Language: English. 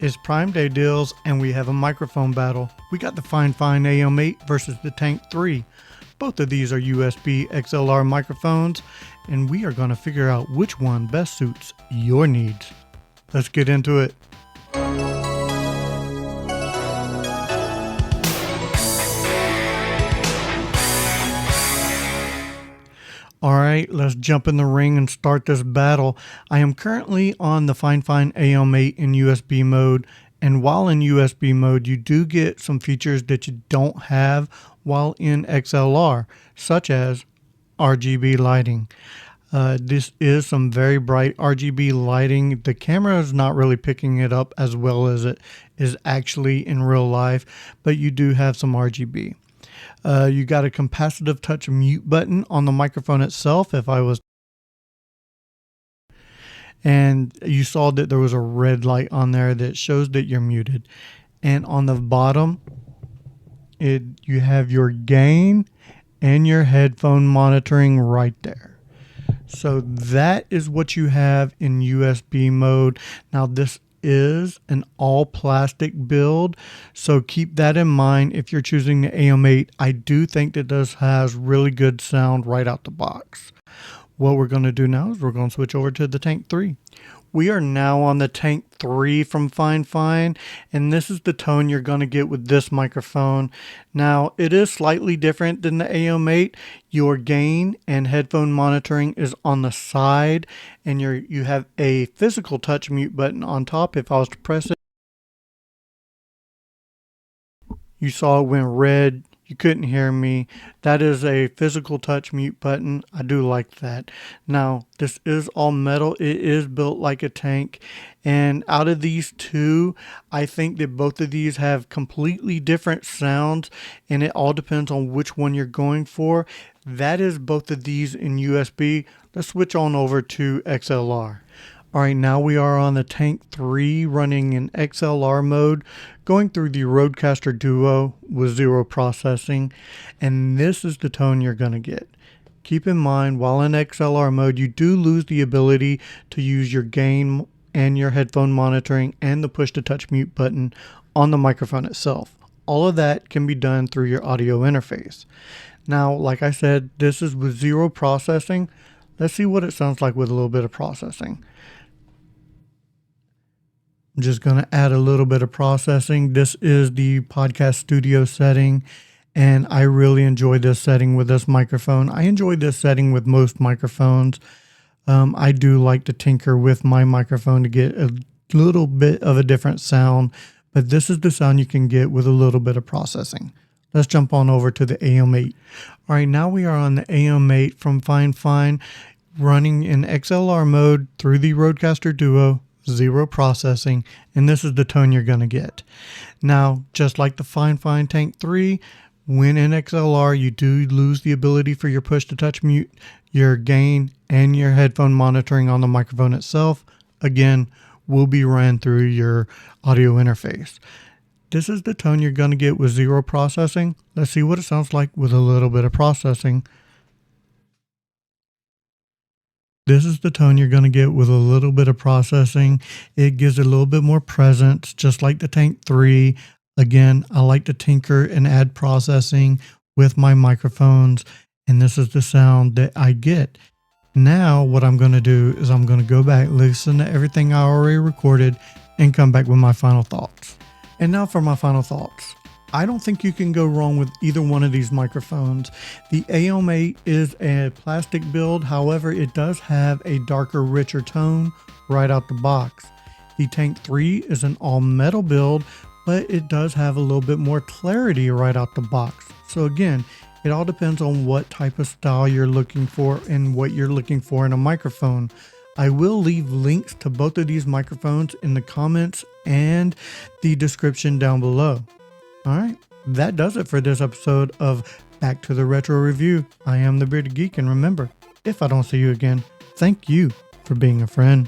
It's Prime Day deals and we have a microphone battle. We got the Fifine AM8 versus the Tank 3. Both of these are USB XLR microphones and we are going to figure out which one best suits your needs. Let's get into it. Alright, let's jump in the ring and start this battle. I am currently on the Fifine AM8 in USB mode, and while in USB mode you do get some features that you don't have while in XLR, such as RGB lighting. This is some very bright RGB lighting. The camera is not really picking it up as well as it is actually in real life, but you do have some RGB. You got a capacitive touch mute button on the microphone itself. And you saw that there was a red light on there that shows that you're muted. And on the bottom, you have your gain and your headphone monitoring right there. So that is what you have in USB mode. Now this is an all plastic build, so keep that in mind if you're choosing the AM8. I do think that this has really good sound right out the box. What we're going to do now is we're going to switch over to the Tank 3. We are now on the Tank 3 from Fifine, and this is the tone you're going to get with this microphone. Now, it is slightly different than the AM8. Your gain and headphone monitoring is on the side, and you have a physical touch mute button on top. If I was to press it, you saw it went red. You couldn't hear me. That is a physical touch mute button. I do like that. Now, this is all metal. It is built like a tank. And out of these two, I think that both of these have completely different sounds. And it all depends on which one you're going for. That is both of these in USB. Let's switch on over to XLR. Alright, now we are on the Tank 3 running in XLR mode, going through the Rodecaster Duo with zero processing, and this is the tone you're going to get. Keep in mind, while in XLR mode, you do lose the ability to use your gain and your headphone monitoring and the push-to-touch mute button on the microphone itself. All of that can be done through your audio interface. Now, like I said, this is with zero processing. Let's see what it sounds like with a little bit of processing. I'm just going to add a little bit of processing. This is the podcast studio setting, and I really enjoy this setting with this microphone. I enjoy this setting with most microphones. I do like to tinker with my microphone to get a little bit of a different sound, but this is the sound you can get with a little bit of processing. Let's jump on over to the AM8. All right, now we are on the AM8 from Fifine, running in XLR mode through the Rodecaster Duo. Zero processing, and this is the tone you're going to get. Now, just like the Fifine Tank 3, when in XLR, you do lose the ability for your push-to-touch mute, your gain, and your headphone monitoring on the microphone itself. Again, will be ran through your audio interface. This is the tone you're going to get with zero processing. Let's see what it sounds like with a little bit of processing. This is the tone you're going to get with a little bit of processing. It gives it a little bit more presence, just like the Tank 3. Again, I like to tinker and add processing with my microphones, and this is the sound that I get. Now, what I'm going to do is I'm going to go back, listen to everything I already recorded, and come back with my final thoughts. And now for my final thoughts. I don't think you can go wrong with either one of these microphones. The AM8 is a plastic build, however, it does have a darker, richer tone right out the box. The Tank 3 is an all metal build, but it does have a little bit more clarity right out the box. So again, it all depends on what type of style you're looking for and what you're looking for in a microphone. I will leave links to both of these microphones in the comments and the description down below. Alright, that does it for this episode of Back to the Retro Review. I am the Bearded Geek, and remember, if I don't see you again, thank you for being a friend.